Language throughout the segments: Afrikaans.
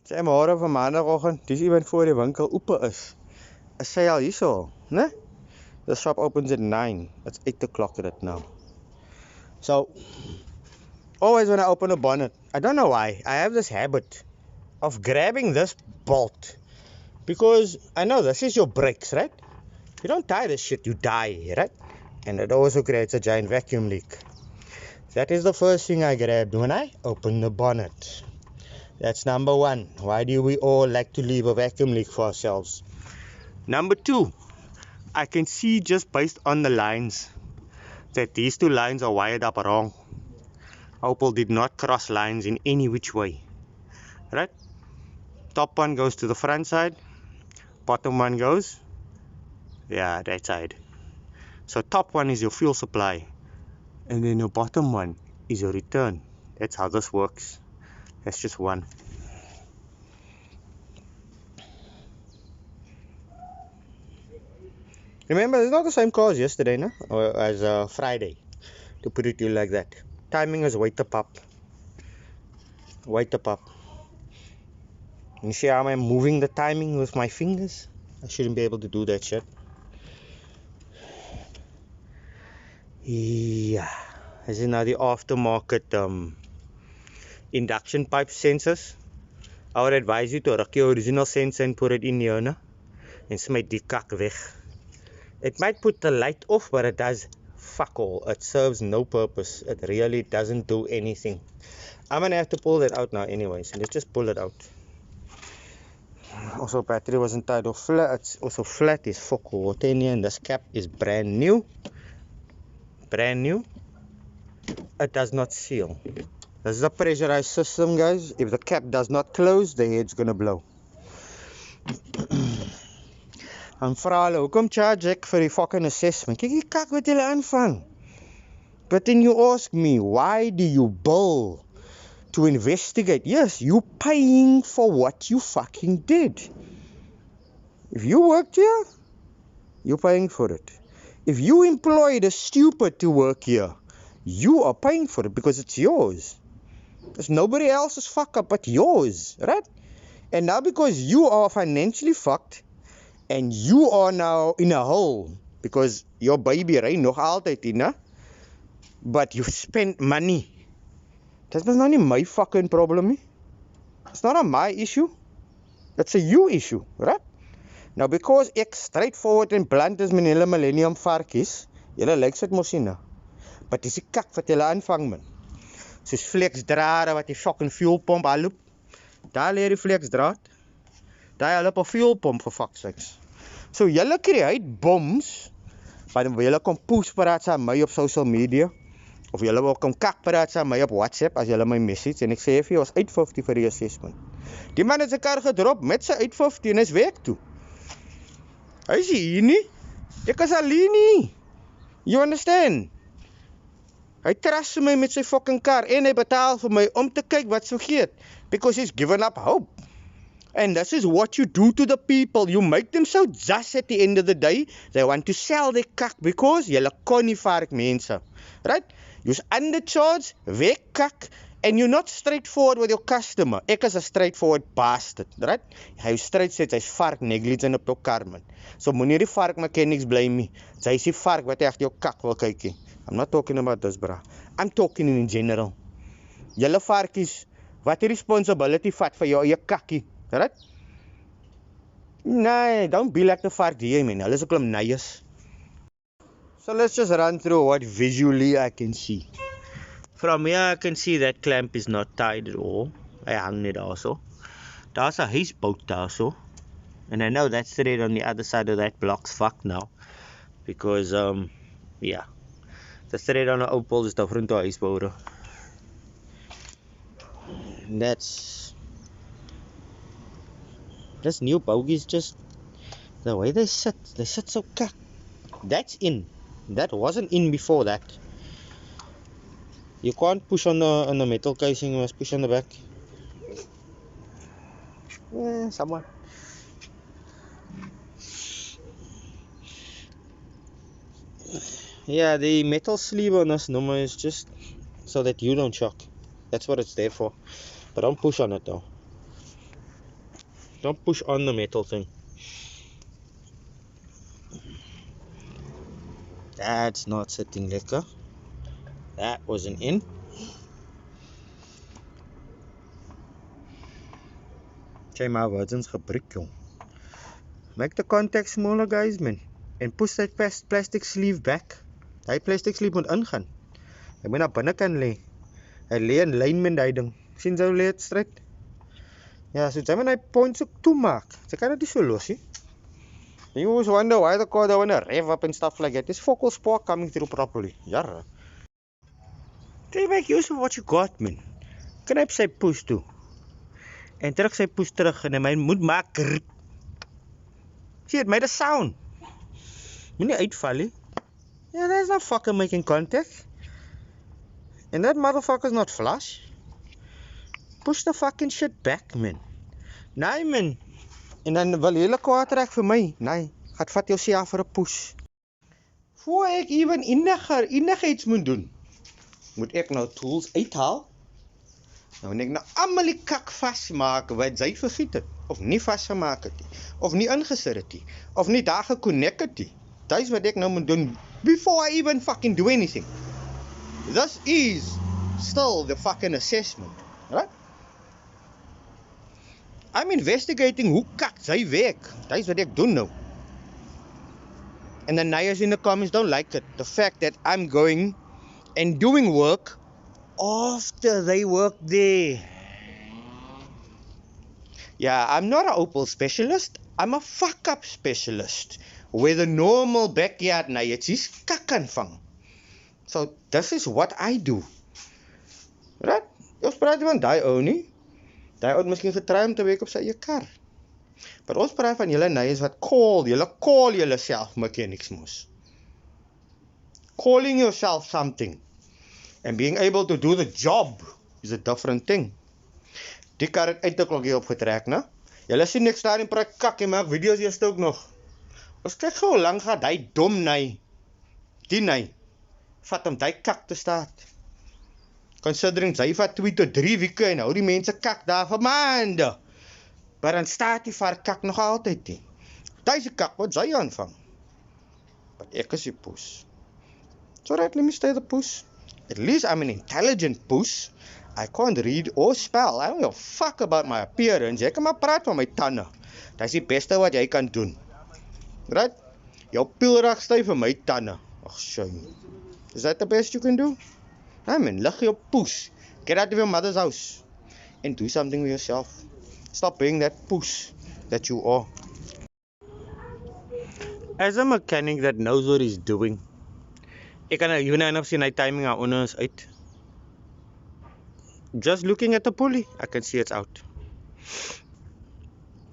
Sê môre van maandagoggend, dis iemand voor die winkel open is. Is sy al hierso, né? The shop opens at 9. It's 8 o'clock at it now. So, always when I open a bonnet, I don't know why, I have this habit of grabbing this bolt. Because I know this is your brakes, right? You don't tie this shit, you die, right? And it also creates a giant vacuum leak. That is the first thing I grabbed when I open the bonnet. That's number one. Why do we all like to leave a vacuum leak for ourselves? Number two, I can see just based on the lines that these two lines are wired up wrong. Opel did not cross lines in any which way. Right? Top one goes to the front side. Bottom one goes, yeah, that side. So top one is your fuel supply. And then your bottom one is your return. That's how this works. That's just one. Remember, it's not the same car as yesterday, no? Or as Friday, to put it to you like that. Timing is wait up up. Wait up up. You see how I'm moving the timing with my fingers? I shouldn't be able to do that shit. Yeah. This is now the aftermarket induction pipe sensors. I would advise you to rock your original sensor and put it in here, no? And smijt die kak weg. It might put the light off, but it does fuck all. It serves no purpose. It really doesn't do anything. I'm gonna have to pull that out now anyway, so let's just pull it out. Also, battery wasn't tied off flat. It's also flat as fuck water in here, and this cap is brand new. Brand new. It does not seal. This is a pressurized system, guys. If the cap does not close, the head's gonna blow. En vra hulle, hoekom charge ek vir die fucking assessment? Kyk die kak wat julle aanvang. But then you ask me, why do you bill to investigate? Yes, you paying for what you fucking did. If you worked here, you're paying for it. If you employed a stupid to work here, you are paying for it because it's yours. It's nobody else's fuck up but yours, right? And now because you are financially fucked, and you are now in a hole because your baby ry nog altyd in, hè? But you spent money. That's not my fucking problem. It's not my issue. It's a you issue, right? Now because ek straightforward and blunt is met hulle millennium varkies, julle lyk sit mos nie nou. But dis die kak wat julle aanvang man. Soos fleksdrade wat die fucking fuelpomp aanloop. Daar lê die fleksdraad. Daar hulle op 'n fuelpomp vir fuck's sakes. So julle create bombs, maar dan wil julle kom post praat aan my op social media, of julle wil kom kak praat aan my op WhatsApp as julle my message, en ek sê vir jou is 850 vir die assessment. Die man het sy kar gedrop met sy 850 en is weg toe. Hy is hier nie. Ek is alleen nie. You understand? Hy trust my met sy fucking kar en hy betaal vir my om te kyk wat sou geet, because he's given up hope. And this is what you do to the people. You make them so just at the end of the day. They want to sell their kak because julle kon nie vark mense. Right? You're undercharged, weg kak, and you're not straightforward with your customer. Ek is a straightforward bastard, right? Hy straight sê hy's vark negligent op jou kar man. So moenie die vark mechanics blame me. Sy is die vark wat echt jou kak wil kykie. I'm not talking about this, bra. I'm talking in general. Julle varkies, wat die responsibility vat vir jou eie kakkie? Right? Nee, don't be like the vark die man. Hulle is ook neies. So let's just run through what visually I can see. From here I can see that clamp is not tied at all. Hy hang net daarso. Daar's 'n huisbout daarso. And I know that's thread on the other side of that block's fucked now. Because yeah. The thread on the Opel is different to a huisboude. This new bogies, just the way they sit so kak. That's in. That wasn't in before that. You can't push on the metal casing, you must push on the back. Yeah, somewhat. Yeah, the metal sleeve on this number is just so that you don't shock. That's what it's there for. But don't push on it though. Don't push on the metal thing. That's not sitting lekker. That wasn't in. Jy maar wordens gebruik, jong. Make the contact smaller, guys, man. And push that plastic sleeve back. Hy plastic sleeve moet ingaan. Hy moet na binnekant lê. Hy lê in lyn met daai ding. Sien jy hoe lê dit straight? Ja, so jy moet hy points ook toemaak. Jy kan dit nie so los nie. You always wonder why the car don't want to rev up and stuff like that. There's focal spark coming through properly. Jarre. Jy make use of what you got, man. Knip sy push toe. En druk sy push terug en hy moet maak grrrr. See, it made a sound. Moenie uitval nie. Yeah, that's not fucking making contact. And that motherfucker's not flush. Push the fucking shit back, man. Nee, man. En dan wil jy hele kwaad trek vir my. Nee, gaat vat jouself vir 'n push. Voor ek even enigiets moet doen, moet ek nou tools uithaal. Nou en ek nou almal die kak vasmaak wat jy vergiet het, of nie vasgemaak het nie, of nie ingesit het nie, of nie daar geconnect het nie. Dit is wat ek nou moet doen before I even fucking do anything. This is still the fucking assessment, right? I'm investigating hoe kak sy werk. Dit is wat ek doen nou. And the nayers in the comments don't like it. The fact that I'm going and doing work after they work there. Yeah, I'm not an Opel specialist. I'm a fuck-up specialist. Where the normal backyard nayers kak kan vang. So, this is what I do. Right? Ons praat van die ou nie. Die ou het miskien getry om te werk op sy eie kar. Maar ons praat van julle nayers wat call julle self mechanics mos. Calling yourself something and being able to do the job is a different thing. Die kar het uit 'n klokkie opgetrek, né? Julle sien ek staan en praat kak en maak video's eers ook nog. Ons kyk gou hoe lank gaan hy dom ny. Die ny vat om die kak te staat. Considering sy vat 2 tot 3 weke en hou die mense kak daar vir maande. Maar dan staat die var kak nog altyd nie. Dis die kak wat sy aanvang. Maar ek is die poes. So right, let me stay the poes. At least I'm an intelligent poes. I can't read or spell. I don't give a fuck about my appearance. Jy kan maar praat van my tande. Dis die beste wat jy kan doen. Right? Jou pielrag styf vir my tande. Ag, shame. Is that the best you can do? I mean, lig jou poes. Get out of your mother's house and do something with yourself. Stop being that puss that you are. As a mechanic that knows what he's doing, ek kan even enough sien hy timing aan onder is uit. Just looking at the pulley, I can see it's out.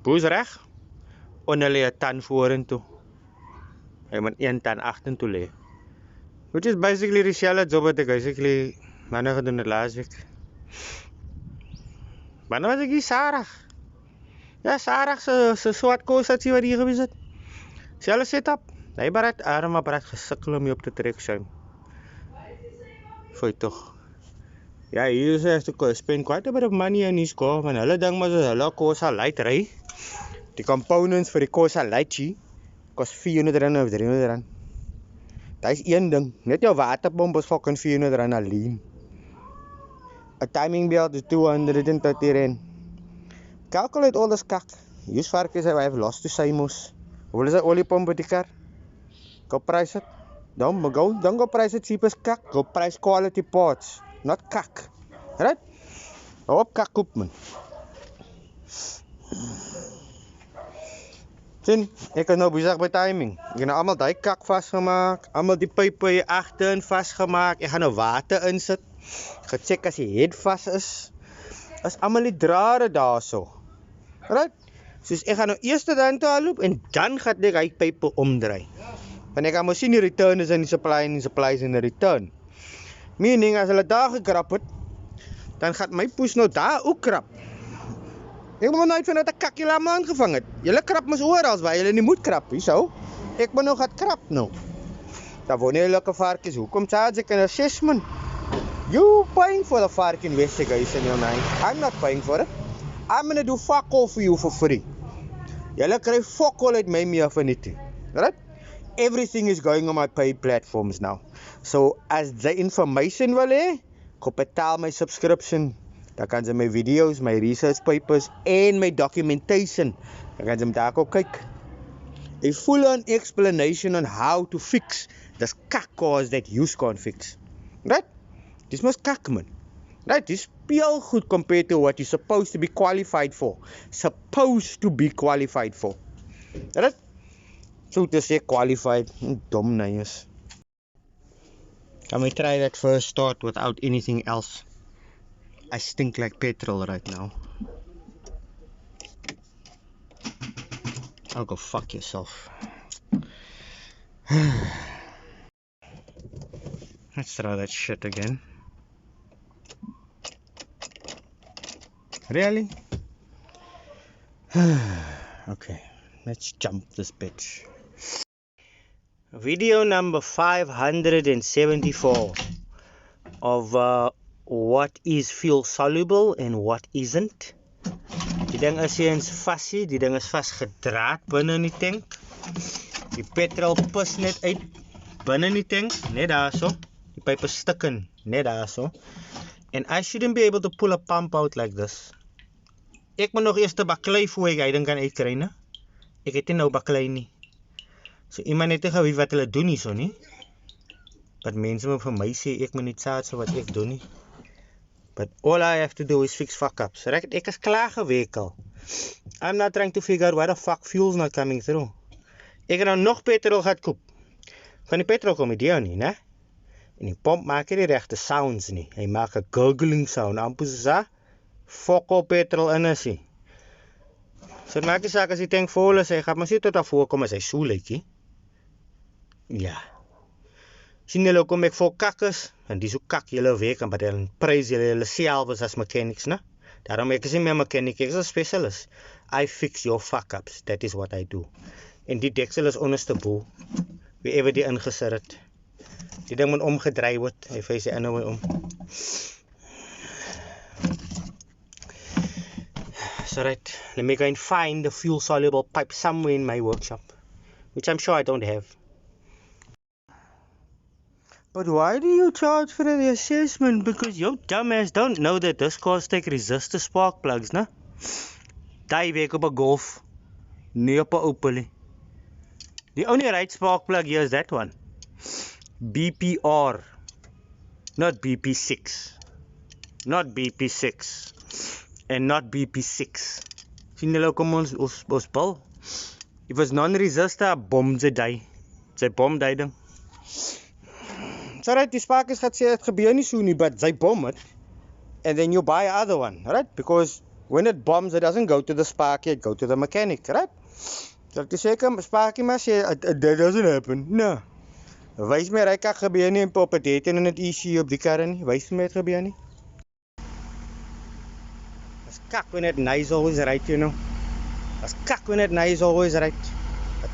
Boes reg, onder lê 'n tan vorentoe. Hy moet 1 tan agtertoe lê. Which is basically dieselfde job wat ek basically manne gedoen het laas week. Maar nou was ek hier Sarah. Ja, Sarah se swart kosatie wat hier gewees het. Selfe setup. Hy barat arm apart gesukkel om op te trek sy. Foi tog. Ja, hier is hy to spend quite a bit of money on his car, want hulle ding maar so hulle Corsa Light ry. Die components vir die Corsa Light kos R400 of R300. Dit is een ding. Net jou waterpomp is fucking R400 alleen. A timing belt is R230. Calculate all this kak. Use varkies I have lost to Simos. Hoeveel is die oliepomp by die kar? Go price it. Don't go price it cheap as kak. Go price quality parts. Not kak. Right? Hou op kak op, man. Sien, ek is nou besig by timing. Ek het nou allemaal die kak vastgemaak. Allemaal die pype hier achterin vastgemaak. Ek gaan nou water insit. Gecheck as die head vast is. Is allemaal die drade daar so. Right? Soos ek gaan nou eers dan toe loop en dan gaan ek die pype omdraai. Want ek gaan maar sien die return is in die supply en die supply is in die return. Meaning as hulle daar gekrap het, dan gaan my poes nou daar ook krap. Ek moet nou uitvind dat ek kakkie laat aangevang het. Julle krap mos oral waar julle nie moet krap, hierso. Ek moet nou gaan krap nou. Dan woon jy lekker varkies, hoekom charge ek 'n assessment? You paying for the fucking investigation, you know? I'm not paying for it. I'm gonna do fuck all for you for free. Julle kry fuck all uit my meer van dit. Right? Everything is going on my paid platforms now. So as the information wil hê, kom betaal my subscription. Dan kan jy my videos, my research papers en my documentation. Dan kan jy daar ook kyk. A full-on explanation on how to fix this kak cause that you can't fix. Right? This must kak man. Right? This peel good compared to what you're supposed to be qualified for. Supposed to be qualified for. Right? So to say qualified, dumb nice. Can we try that first start without anything else? I stink like petrol right now. I'll go fuck yourself. Let's try that shit again. Really? Okay, let's jump this bitch. Video number 574 of what is fuel soluble and what isn't. Die ding is eens vasie, die ding is vasgedraad binne in die tank. Die petrol pus net uit binne in die tank, net daarso. Die pyp is stukken, net daarso. And I shouldn't be able to pull a pump out like this. Ek moet nog eers te baklei voor ek hy ding kan uitkry, ne? Ek het nie nou baklei nie. So iemand het geweet wat hulle doen nie so nie. But mense moet vir my sê ek moet nie saad so wat ek doen nie. But all I have to do is fix fuck-ups. Right? Ek is klaar gewekel. I'm not trying to figure out why the fuck fuel's not coming through. Ek het nou nog petrol gehad koop. Van die petrol kom die nie, ne? En die pomp maak nie die regte sounds nie. Hy maak 'n gurgling sound. Amper so fuck op petrol in is hy. So maak die saak as die tank vol is, hy gaan maar sê tot daar voorkom as hy so lykie. Ja. Sien julle kom ek vol kakkes, en die so kak julle weg, en dan prys julle self as mechanics, ne? Daarom ek is nie meer mechanic, ek is 'n specialist. I fix your fuck-ups, that is what I do. En die deksel is onderste bo, wieever die ingesit het. Die ding moet omgedraai word, hy face die ander way om. So right, let me go and find the fuel soluble pipe somewhere in my workshop, which I'm sure I don't have. But why do you charge for the assessment? Because your dumbass don't know that this cars take resistor spark plugs, ne? Die werk op 'n Golf, nie op 'n Opel. The only right spark plug here is that one. BPR, not BP6. Not BP6. And not BP6. Sien julle kom ons bil? If it's non-resistor, bom sy die. Sy bom die ding. So right, die sparkers gaat sê, het gebeur nie so nie, but sy bom het. And then you buy another one, right? Because when it bombs, it doesn't go to the sparky, it go to the mechanic, right? So die seker, sparky maar sê, that doesn't happen. No. Wys my ry kak gebeur nie, en op het het en het ECU op die karre nie. Wys my het gebeur nie. As kak when it nice always right, you know. As kak when it nice always right.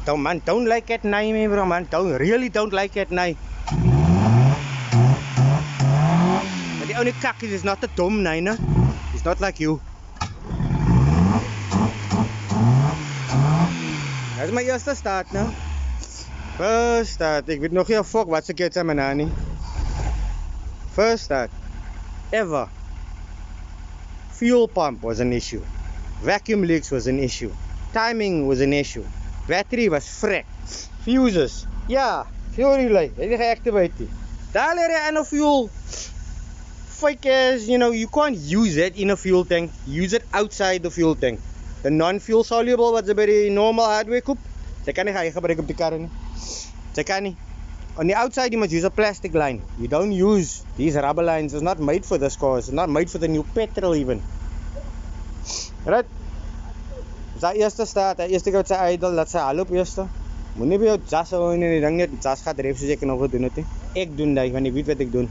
But man, don't like it nice, me bro, man. Really don't like it nice. But the only kak is not a dumb nice, no? It's not like you. Dat is my eerste start, no? First start, ek weet nog nie fuck wat se keer my na nie. First start, ever. Fuel pump was an issue. Vacuum leaks was an issue. Timing was an issue. Battery was frack. Fuses, yeah, fuel relay, het nie geactivate nie. Daar leer jy aan 'n fuel. Fake as, you know, you can't use it in a fuel tank. Use it outside the fuel tank. The non-fuel soluble wat jy by die normal hardware koop, jy kan nie gaan gebruik op die karre nie. Jy kan nie. On the outside you must use a plastic line. You don't use these rubber lines. It's not made for this car. It's not made for the new petrol even. Right? Sy eerste staat, hy eerste gou sy idle, dat sy halop eerste. Moenie by jou jas hou en die ding net jas gaat ref soos ek nou gedoen het. Ek doen dit, want ek weet wat ek doen.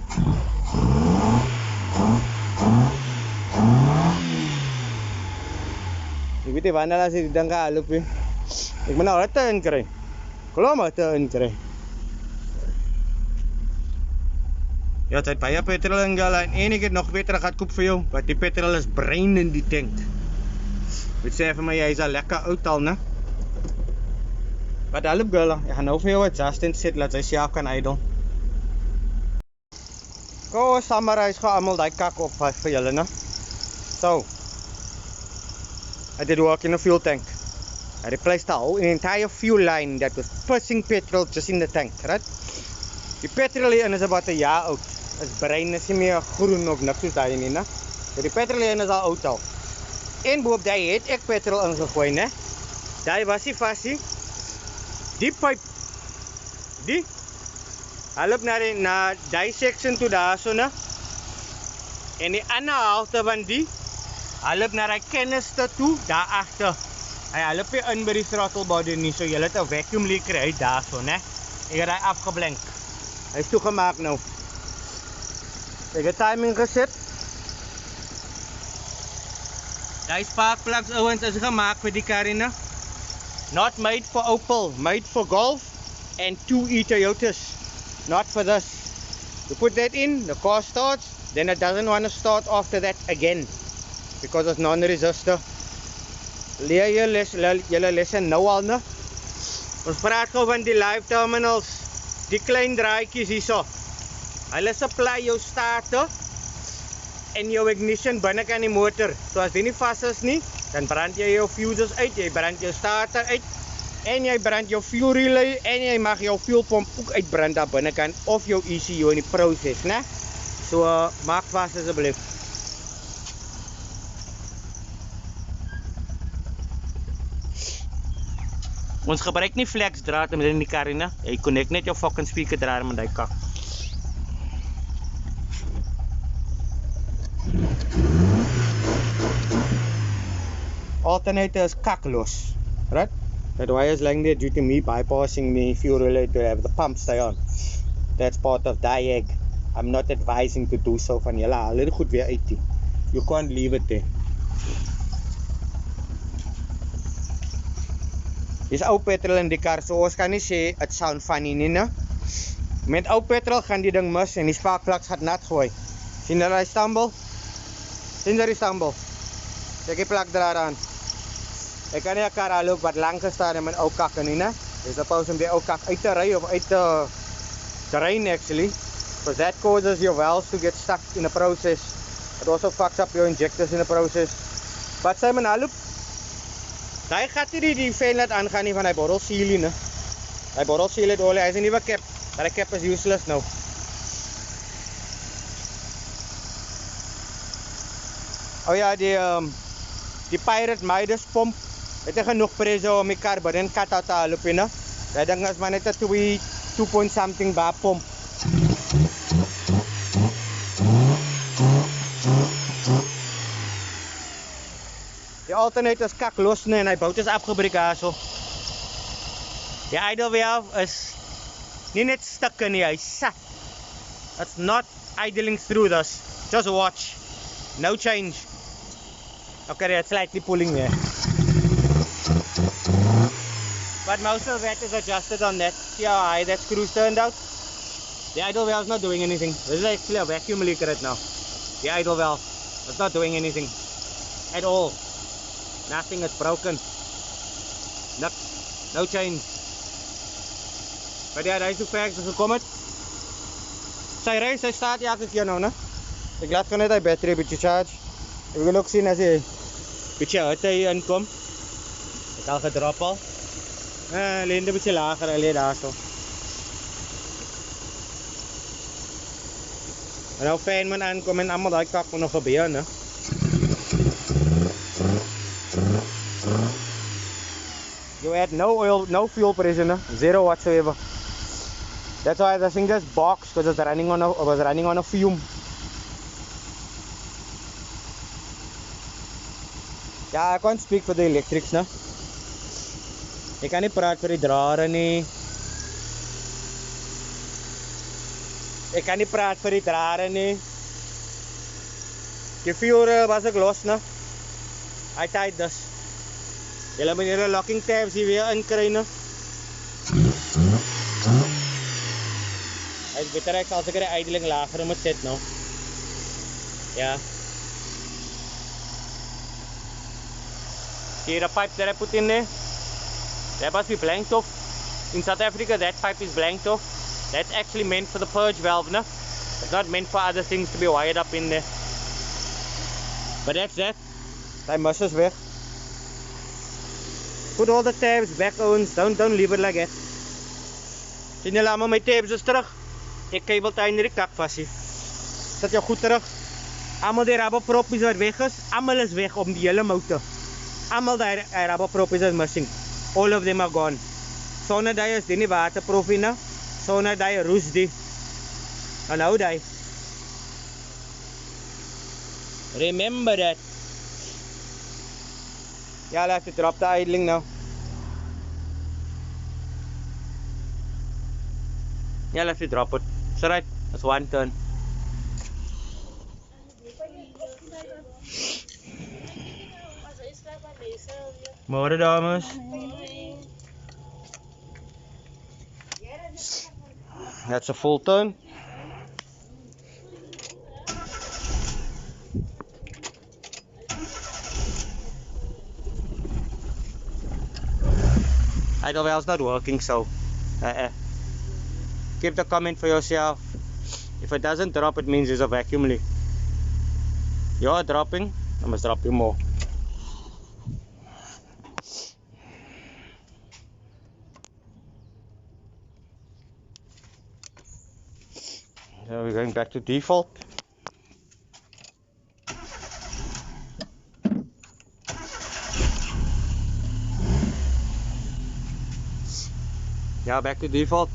Ek weet nie wanneer as die ding gaan halop. Ek moet nou hitte inkry. Klom hitte inkry. Ja, het baie petrol ingehaal en ek het nog beter gehad koop vir jou, want die petrol is brein in die tank. Weet sê vir my, hy is al lekker oud al, ne? Wat help girl, ek gaan nou vir jou adjust en sit laat hy self kan idle. Kom ons summarize gou almal daai kak op vir julle, né? So, I did work in a fuel tank. I replaced an entire fuel line that was pushing petrol just in the tank, right? Die petrol hierin is about 'n jaar oud. Is brein is nie meer groen of niks soos daai nie, né? So die petrol hierin is al oud al. En boop daai het ek petrol ingegooi, né? Daai was nie vas nie. Die pipe, die help na die section toe daarso, né? En die ander helfte van die help na die canister toe daar agter. Hy help nie in by die throttle body nie, so jy het 'n vacuum leaker uit daarso, né? Ek het hy afgeblank. Hy is toegemaak nou. Ek het timing gesit. Die spark plugs ouens is gemaak vir die kar, né? Not made for Opel, made for Golf and 2E Toyotas. Not for this. You put that in, the car starts, then it doesn't want to start after that again because it's non-resistor. Leer julle lessen nou al, né? Ons praat gou van die live terminals, die klein draadjies hierso. Hulle supply jou starter en jou ignition binnekant die motor. So as die nie vas is nie, dan brand jy jou fuses uit, jy brand jou starter uit en jy brand jou fuel relay en jy mag jou fuel pomp ook uitbrand daar binnekant of jou ECU in die proses, né? So maak vas asseblief. Ons gebruik nie flex draad in die kar nie, jy connect net jou fucking speaker draad met die kak. Alternator is kaklos, right? That wire is lying there due to me bypassing the fuel relay to have the pump stay on. That's part of diag. I'm not advising to do so van julle haal dit goed weer uit. You can't leave it there. Dis ou petrol in die kar, so ons kan nie sê it sound funny nie, né? Met ou petrol gaan die ding mis en die spark plugs gaan nat gooi. Sien jy hy stumble? Sien jy hy stumble? Kyk die plak draad aan. Ek kan nie 'n kar loop wat lank gestaan het met ou kakke nie, né? Dis suppose om die ou kak uit te ry of uit te drain actually. Because that causes your valves to get stuck in the process. It also fucks up your injectors in the process. But Simon, loop. Daai gat hier die fan laat aangaan nie van hy bottle seal nie, né? Hy bottle seal het olie, hy is 'n nuwe cap. Maar die cap is useless nou. Oh ja, die Pirate Midas pomp het hy genoeg pressure om die kar binne kat uit te haal op, né? Daai ding is maar net 'n 2 point something bar pomp. Die alternator is kak los, nee, en hy bout is afgebreek daarso. Die idle valve is nie net stukke nie, hy sat. It's not idling through this. Just watch. No change. Okay, it's slightly pulling there. But most of that is adjusted on that. See how high that screw's turned out? The idle valve's not doing anything. This is actually a vacuum leak right now. The idle valve. It's not doing anything. At all. Nothing is broken. No change. But ja, hy is hoe ver ek gekom het. Sy ry, sy staat elke keer nou, né? Ek laat gewoon net hy battery bietjie charge. Ek wil ook sien as hy bietjie hitte hier inkom. Het al gedrop al. Leende bietjie lager, hy lê daar so. En nou fan moet aankom en allemaal die kak moet nog gebeur, né? You add no oil, no fuel pressure, né? Zero whatsoever. That's why the thing just box because it's running on a fume. Ja, I can't speak for the electrics, né? Ek kan nie praat vir die drade nie. Ek kan nie praat vir die drade nie. Die vuur was ek los, né? Hy tied dus. Julle moet hierdie locking tabs hier weer inkry, né? Hy is beter ek sal seker die idling lager moet set nou. Ja. Here the pipe that I put in there, that must be blanked off. In South Africa, that pipe is blanked off. That's actually meant for the purge valve, no? It's not meant for other things to be wired up in there. But that's that. That mus is weg. Put all the tabs back, Owens. Don't leave it like that. Sien julle almal my tabs is terug? Ek kabel tie in die kak vasie. Sit jou goed terug. Almal die rubber proppies wat weg is, almal is weg om die hele motor. Almal die rubber proppies is missing. All of them are gone. Sonder die is die nie waterproof nie. Sonder die roes die. En nou die. Remember that. Yeah, I'll have to drop the idling now. Yeah, I'll have to drop it. It's alright. That's one turn. Môre dames. That's a full turn. Idle valve's not working, so give the comment for yourself. If it doesn't drop, it means there's a vacuum leak. You're dropping, I must drop you more. So we're going back to default. Yeah, back to default.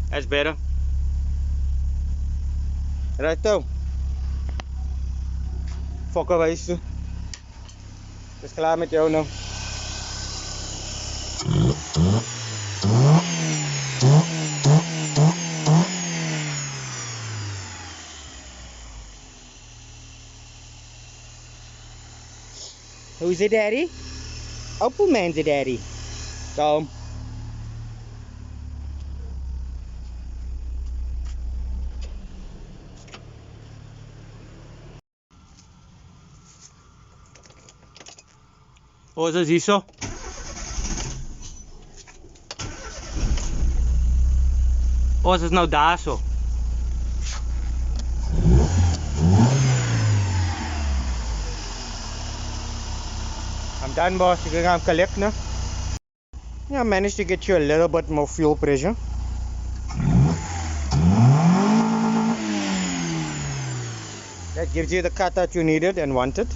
That's better. Right though. Fokker wys toe. Dis klaar met jou nou. Who's the daddy? Opal man's the daddy. So Ons is hier so. Ons is nou daar so. I'm done, boss. You can come collect now. Yeah, I managed to get you a little bit more fuel pressure. That gives you the cut that you needed and wanted.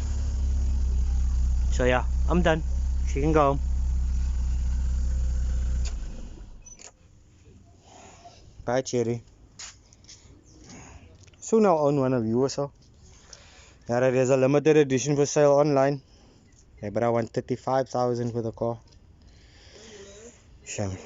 So yeah, I'm done. She can go home. Bye, Cherry. Soon I'll own one of you or so. Yeah, there's a limited edition for sale online. Yeah, but I want 35,000 for the car. Shame.